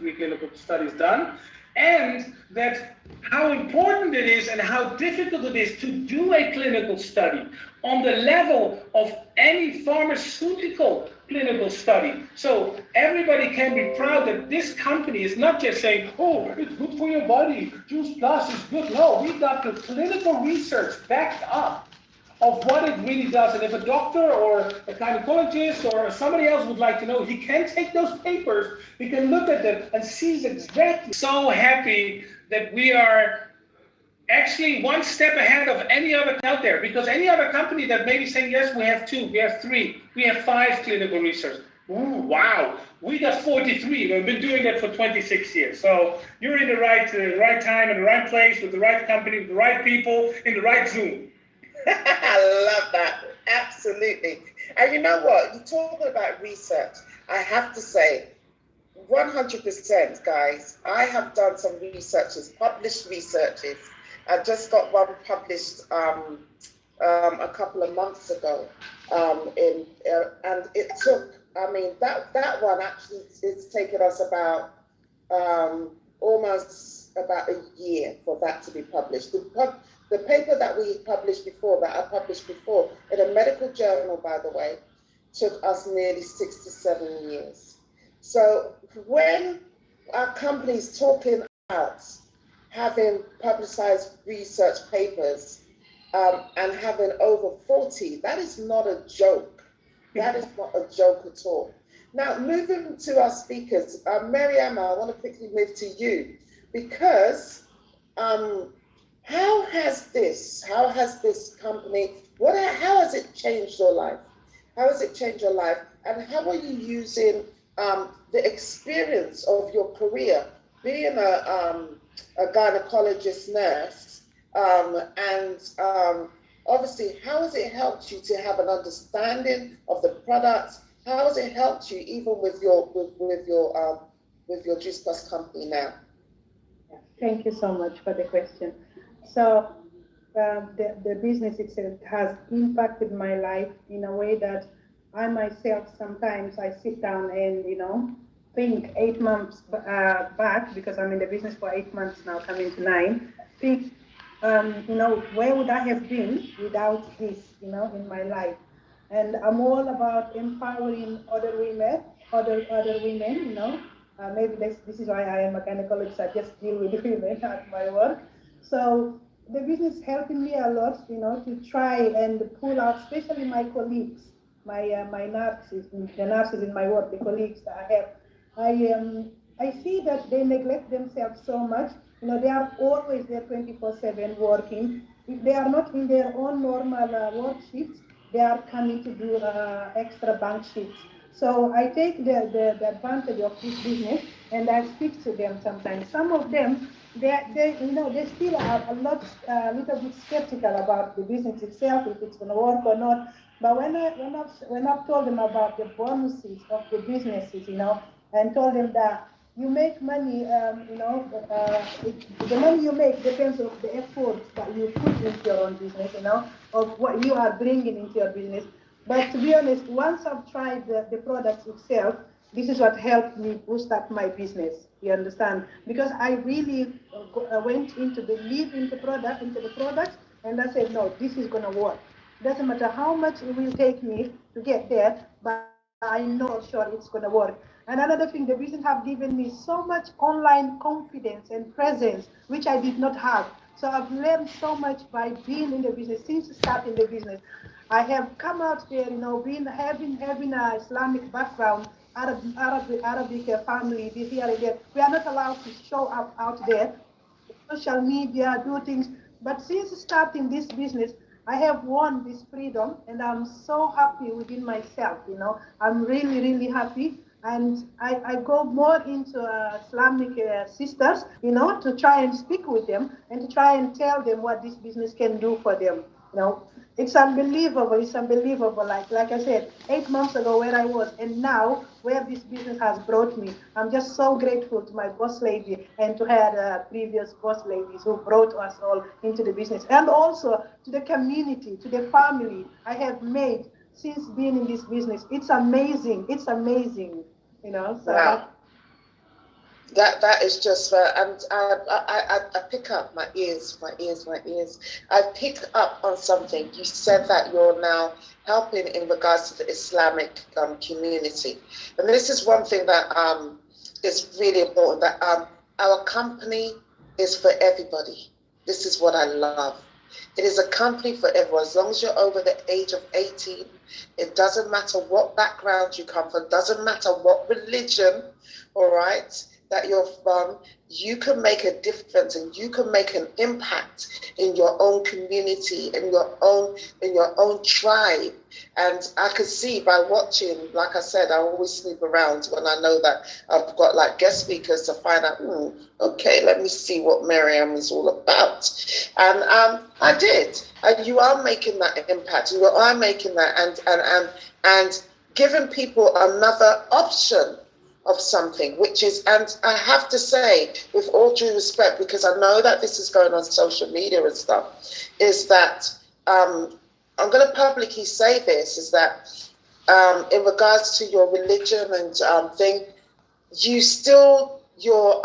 23 clinical studies done, and that how important it is and how difficult it is to do a clinical study on the level of any pharmaceutical clinical study. So everybody can be proud that this company is not just saying, oh, it's good for your body, Juice Plus is good. No, we got the clinical research backed up of what it really does. And if a doctor or a gynecologist or somebody else would like to know, he can take those papers, he can look at them and sees exactly. So happy that we are actually one step ahead of any other out there, because any other company that may be saying, yes, we have 2, we have 3, we have 5 clinical research. Ooh, wow, we got 43. We've been doing that for 26 years. So you're in the right time, in the right place, with the right company, with the right people, in the right Zoom. I love that. Absolutely. And you know what? You're talking about research. I have to say, 100%, guys. I have done some researches, published researches. I just got one published a couple of months ago. And it took, I mean, that one actually, it's taken us about almost about a year for that to be published. The paper that I published before, in a medical journal, by the way, took us nearly 6 to 7 years. So when our company's talking about having publicized research papers and having over 40, that is not a joke. That is not a joke at all. Now, moving to our speakers, Mariama, I want to quickly move to you, because how has this company, how has it changed your life? How has it changed your life? And how are you using the experience of your career, being a gynecologist nurse, and obviously, how has it helped you to have an understanding of the products? How has it helped you even with your Juice Plus company now? Thank you so much for the question. So the business itself has impacted my life in a way that I myself, sometimes I sit down and, think 8 months back, because I'm in the business for 8 months now, coming to 9, think, where would I have been without this, in my life? And I'm all about empowering other women, maybe this is why I am a gynecologist. I just deal with women at my work. So the business is helping me a lot, to try and pull out, especially my colleagues, my nurses, the nurses in my work, the colleagues that I have. I see that they neglect themselves so much. They are always there 24/7 working. If they are not in their own normal work shifts, they are coming to do extra bank shifts. So I take the advantage of this business, and I speak to them sometimes. Some of them, they still are a little bit skeptical about the business itself, if it's going to work or not. But when I've told them about the bonuses of the businesses, and told them that you make money, the money you make depends on the effort that you put into your own business, of what you are bringing into your business. But to be honest, once I've tried the product itself, this is what helped me boost up my business. You understand? Because I really went into believe in the product, and I said, no, this is going to work. Doesn't matter how much it will take me to get there, but I know for sure it's going to work. And another thing, the business have given me so much online confidence and presence, which I did not have. So I've learned so much by being in the business since starting the business. I have come out there, having an Islamic background, Arabic family, this here and there. We are not allowed to show up out there, social media, do things. But since starting this business, I have won this freedom, and I'm so happy within myself. I'm really, really happy. And I go more into Islamic sisters, to try and speak with them and to try and tell them what this business can do for them. It's unbelievable. It's unbelievable. Like I said, 8 months ago where I was, and now where this business has brought me. I'm just so grateful to my boss lady and to her previous boss ladies who brought us all into the business, and also to the community, to the family I have made since being in this business. It's amazing. It's amazing. So wow. That is just and I pick up my ears. I pick up on something. You said that you're now helping in regards to the Islamic community, and this is one thing that is really important. That our company is for everybody. This is what I love. It is a company for everyone. As long as you're over the age of 18, it doesn't matter what background you come from, doesn't matter what religion, all right, that you're from, you can make a difference and you can make an impact in your own community, in your own tribe. And I could see by watching, like I said, I always snoop around when I know that I've got like guest speakers to find out, okay, let me see what Miriam is all about. And I did. And you are making that impact. You are making that and giving people another option of something, which is, and I have to say, with all due respect, because I know that this is going on social media and stuff, is that I'm going to publicly say this, is that in regards to your religion and thing, you still, you're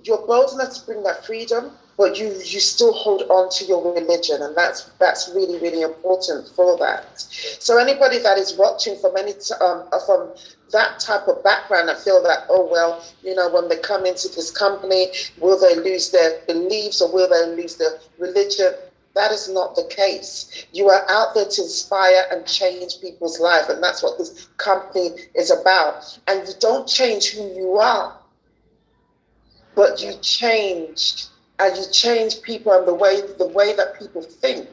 bold enough to bring that freedom, but you still hold on to your religion, and that's really, really important for that. So anybody that is watching from from that type of background, that feel that, oh well, when they come into this company, will they lose their beliefs or will they lose their religion? That is not the case. You are out there to inspire and change people's life, and that's what this company is about. And you don't change who you are, but you change. And you change people and the way that people think,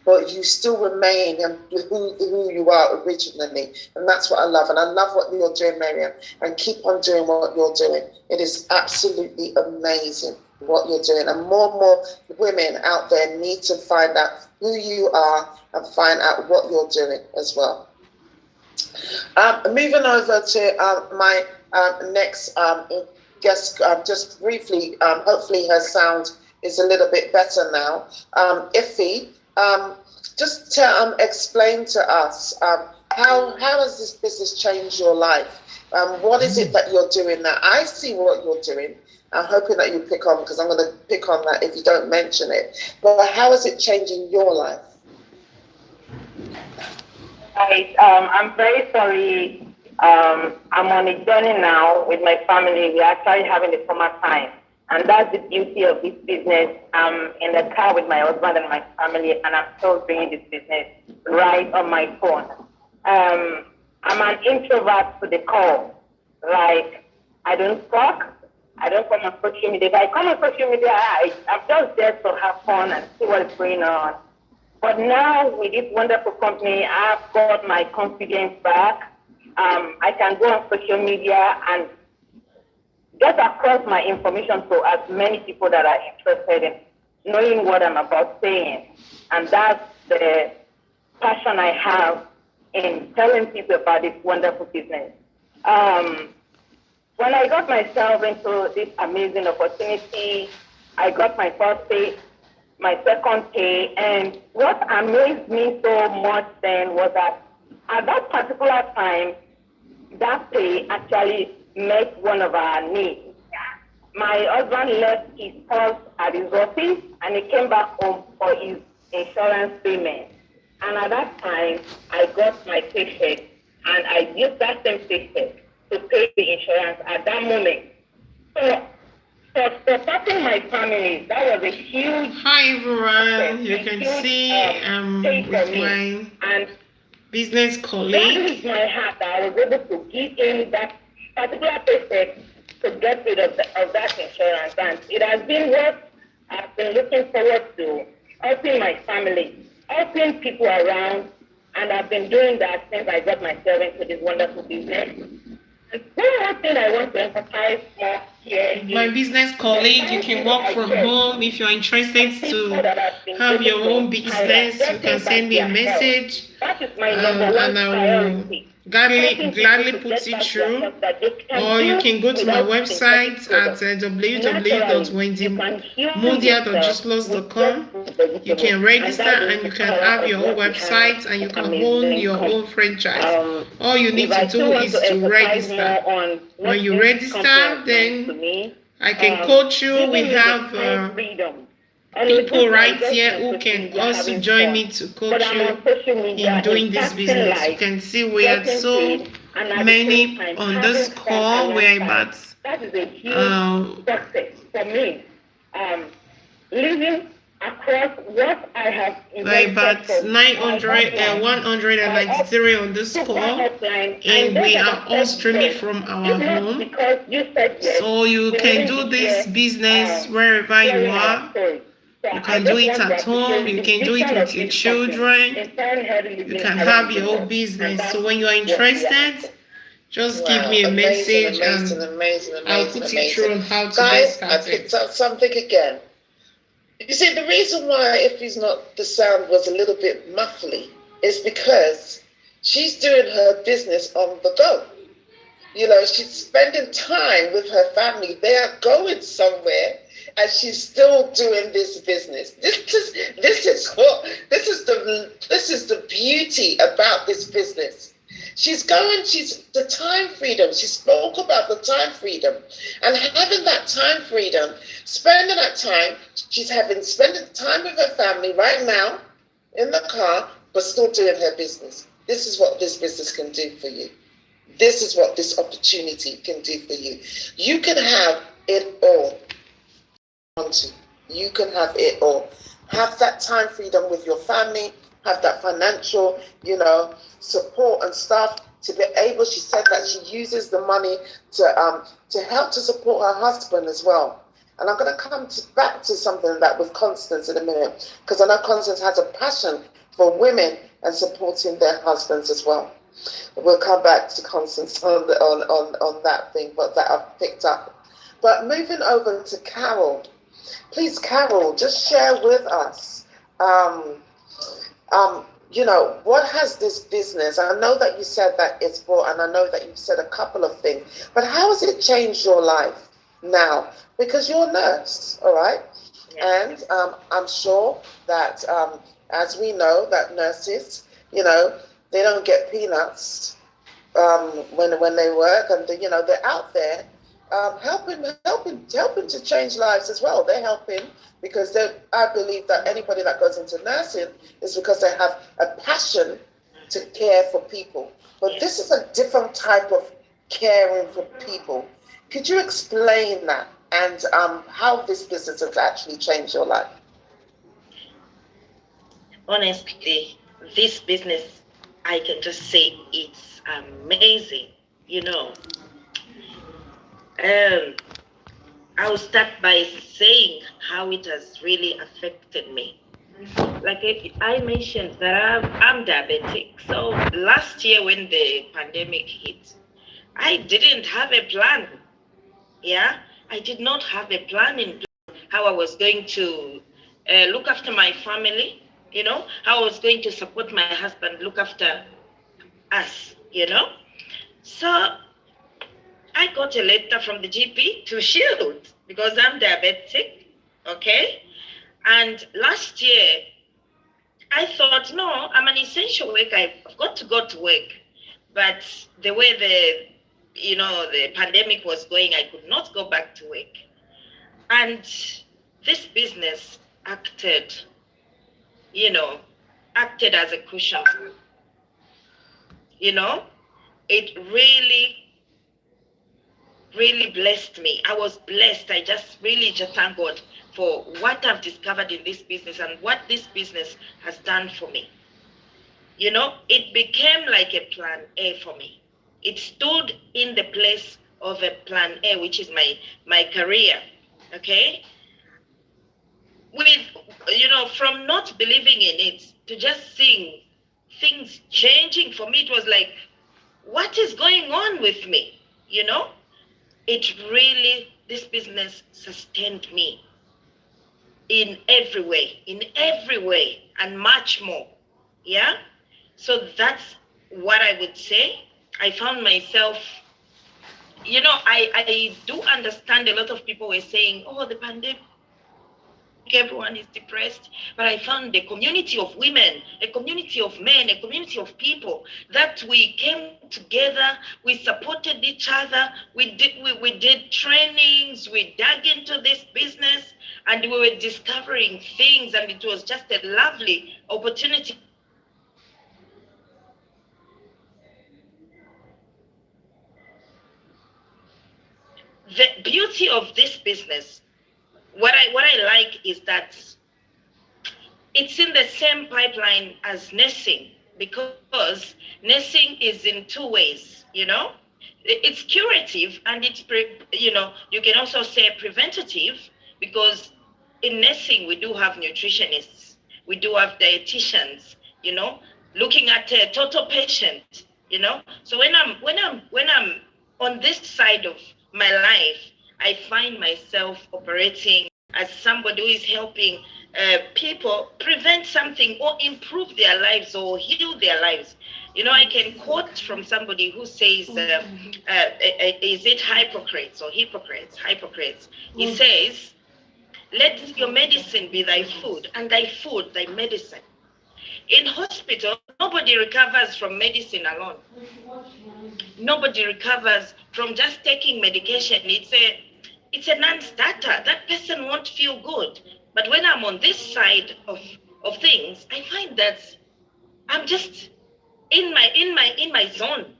but you still remain who you are originally. And that's what I love. And I love what you're doing, Miriam. And keep on doing what you're doing. It is absolutely amazing what you're doing. And more women out there need to find out who you are and find out what you're doing as well. Moving over to my next guest, just briefly, hopefully her sound is a little bit better now. Iffy, just to explain to us, how has this business changed your life? What is it that you're doing now? I see what you're doing. I'm hoping that you pick on, because I'm going to pick on that if you don't mention it. But how is it changing your life? Right. I'm very sorry. I'm on a journey now with my family. We're actually having a summer time. And that's the beauty of this business. I'm in the car with my husband and my family, and I'm still doing this business right on my phone. I'm an introvert to the core. Like, I don't talk. I don't come on social media. If I come on social media, I'm just there to have fun and see what's going on. But now with this wonderful company, I've got my confidence back. I can go on social media and get across my information to as many people that are interested in knowing what I'm about saying. And that's the passion I have in telling people about this wonderful business. When I got myself into this amazing opportunity, I got my first pay, my second pay, and what amazed me so much then was that at that particular time, that pay actually met one of our needs. My husband left his purse at his office and he came back home for his insurance payment. And at that time, I got my paycheck and I used that same paycheck to pay the insurance at that moment. So for supporting my family, that was a huge... Hi everyone, you can see with my business colleague. That is my heart that I was able to give him that particular paycheck to get rid of that insurance. And it has been what I've been looking forward to, helping my family, helping people around, and I've been doing that since I got myself into this wonderful business. And one thing I want to emphasize more here is my business colleague, you can work from home. If you're interested to have your own business, you can send me a message that is my number one priority. gladly put it through. Or you can go to my website at www.wendymudia.gislos.com. You can register and you can have your own website and you can own your own franchise. All you need to do is to register. When you register, then I can coach you. We have people right here who can also join me to coach you in doing this business. You can see we are so many on this call. We're about living across what I have invested about 193 on this call, and we are all streaming from our home. So you can do this business wherever you are. You can do it at home, you can do it with your children, you can have your own business. So when you're interested, just give me a message and I'll put you through on how to get started. I picked up something again. You see, the reason why, if he's not, the sound was a little bit muffly, is because she's doing her business on the go. You know, she's spending time with her family. They are going somewhere, and she's still doing this business. This is the beauty about this business. She's the time freedom. She spoke about the time freedom, and having that time freedom, spending that time, spending time with her family right now in the car, but still doing her business. This is what this business can do for you. This is what this opportunity can do for you. You can have it all. You can have it all. Have that time freedom with your family, have that financial, support and stuff to be able. She said that she uses the money to help to support her husband as well. And I'm going to come back to something that with Constance in a minute, because I know Constance has a passion for women and supporting their husbands as well. We'll come back to Constance on that thing, but that I've picked up. But moving over to Carol, please, Carol, just share with us. What has this business? I know that you said that it's for, and I know that you've said a couple of things, but how has it changed your life now? Because you're a nurse, all right? Yes. And I'm sure that, as we know, that nurses, they don't get peanuts when they work, and they're out there helping to change lives as well. They're helping because I believe that anybody that goes into nursing is because they have a passion to care for people. But this is a different type of caring for people. Could you explain that and how this business has actually changed your life? Honestly, this business, I can just say it's amazing. I'll start by saying how it has really affected me. Like I mentioned that I'm diabetic. So last year when the pandemic hit, I didn't have a plan. Yeah, I did not have a plan in how I was going to look after my family, how I was going to support my husband, look after us, So I got a letter from the GP to shield because I'm diabetic, okay? And last year, I thought, no, I'm an essential worker. I've got to go to work. But the way the pandemic was going, I could not go back to work. And this business acted as a cushion. It really blessed me. I was blessed. I just thank God for what I've discovered in this business and what this business has done for me. It became like a plan A for me. It stood in the place of a plan A, which is my career, okay? With, from not believing in it to just seeing things changing for me, it was like, what is going on with me, this business sustained me in every way and much more. Yeah. So that's what I would say. I found myself, I do understand a lot of people were saying, oh, the pandemic, everyone is depressed, but I found a community of women, a community of men, a community of people that we came together, we supported each other, we did trainings, we dug into this business, and we were discovering things, and it was just a lovely opportunity. The beauty of this business, what I like is that it's in the same pipeline as nursing, because nursing is in two ways, It's curative, and it's, you can also say preventative, because in nursing we do have nutritionists, we do have dietitians, looking at a total patient, So when I'm on this side of my life, I find myself operating as somebody who is helping people prevent something or improve their lives or heal their lives. I can quote from somebody who says, is it Hippocrates or Hippocrates? Hippocrates. He says, let your medicine be thy food, and thy food thy medicine. In hospital, nobody recovers from medicine alone. Nobody recovers from just taking medication. It's a non-starter. That person won't feel good. But when I'm on this side of things, I find that I'm just in my zone,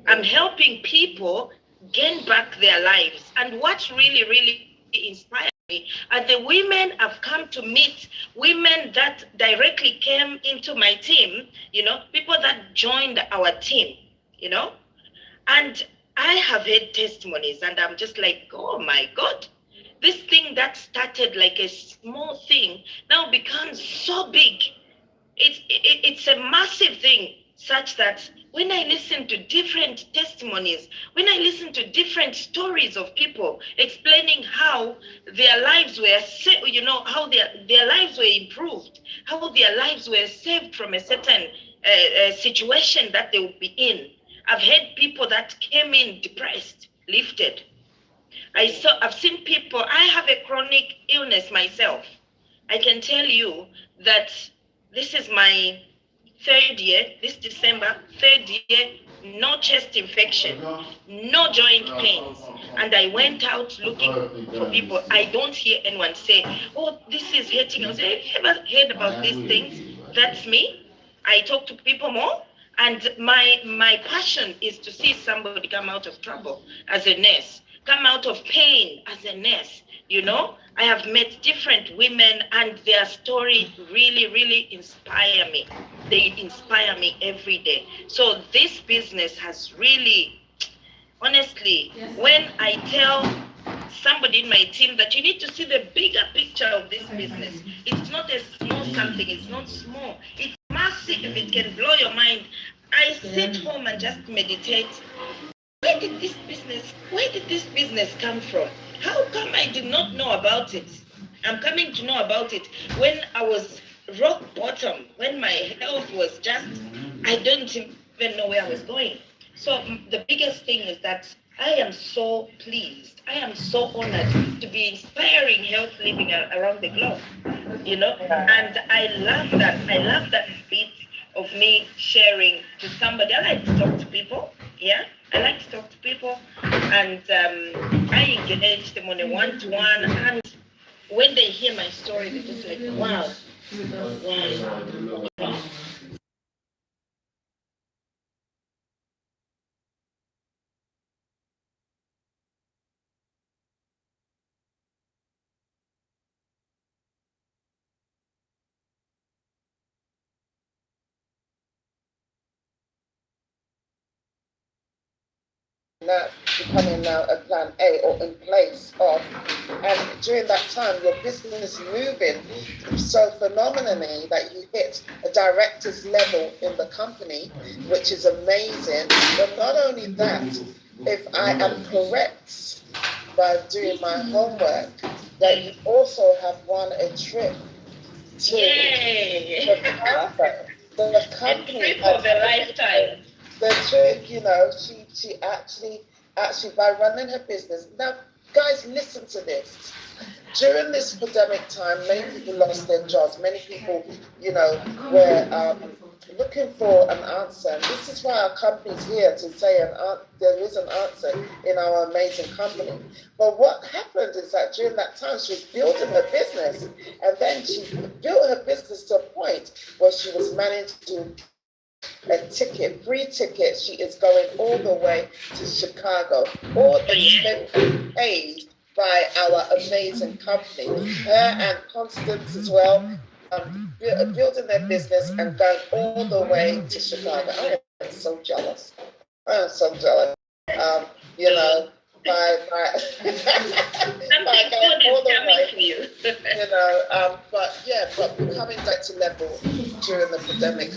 I'm helping people gain back their lives. And what really inspired me are the women I've come to meet, women that directly came into my team, people that joined our team, and I have heard testimonies, and I'm just like, oh my God, this thing that started like a small thing now becomes so big. It's a massive thing, such that when I listen to different testimonies, when I listen to different stories of people explaining how their lives were how their lives were improved, how their lives were saved from a certain situation that they would be in. I've heard people that came in depressed, lifted. I've seen people, I have a chronic illness myself. I can tell you that this is my third year, this December, third year, no chest infection, no joint pains. And I went out looking for people. I don't hear anyone say, oh, this is hurting. I say, have you ever heard about these things? That's me. I talk to people more. And my passion is to see somebody come out of trouble as a nurse, come out of pain as a nurse. I have met different women, and their story really inspire me. They inspire me every day. So this business has really, honestly, when I tell somebody in my team that you need to see the bigger picture of this business, it's not a small something, it's not small, it's massive, it can blow your mind. I sit home and just meditate. Where did this business come from? How come I did not know about it? I'm coming to know about it when I was rock bottom, when my health was just, I don't even know where I was going. So the biggest thing is that I am so pleased, I am so honored to be inspiring health living around the globe, and I love that bit of me sharing to somebody. I like to talk to people, I like to talk to people, and I engage them on a one-to-one, and when they hear my story, they're just like, wow. Now becoming now a plan A or in place of, and during that time your business moving so phenomenally that you hit a director's level in the company, which is amazing. But not only that, if I am correct by doing my homework, that you also have won a trip to Yay! the company A trip of a lifetime. the trick, you know, she actually by running her business. Now, guys, listen to this. During this pandemic time, many people lost their jobs. Many people, you know, were looking for an answer. And this is why our company's here to say there is an answer in our amazing company. But what happened is that during that time, she was building her business, and then she built her business to a point where she was managing a ticket, free ticket. She is going all the way to Chicago, all expenses paid by our amazing company. Her and Constance as well, building their business and going all the way to Chicago. I am so jealous. I am so jealous. You know, by by going all the way, you know, but coming back to level during the pandemic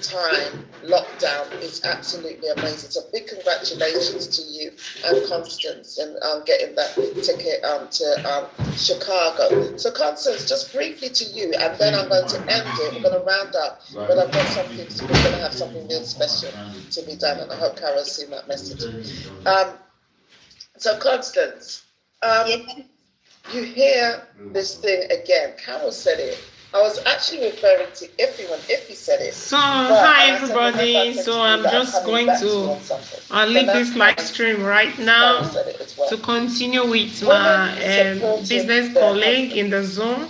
time, lockdown is absolutely amazing. So big congratulations to you and Constance and getting that ticket to Chicago. So Constance, just briefly to you, and then I'm going to end it. We're going to round up, but I've got something. We're going to have something really special to be done, and I hope Carol's seen that message. So Constance, you hear this thing again. Carol said it. I was actually referring to Iffy when Iffy said it. So, hi everybody. So I'm just going to leave this live stream right now to continue with my business colleague in the Zoom.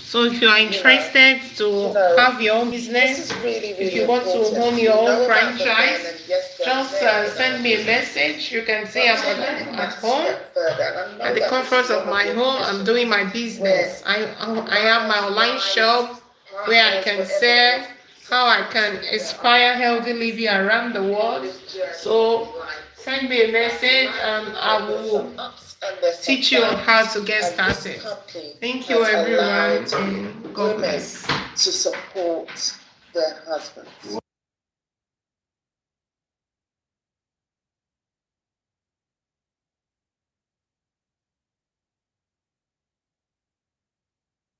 So if you are interested to have your own business, if you want to own your own franchise, just send me a message. You can say I'm at home, at the comfort of my home. I'm doing my business. I have my online shop where I can sell how I can inspire healthy living around the world. So send me a message and I will teach you on how to get started. Thank you everyone and God bless. To support their husbands.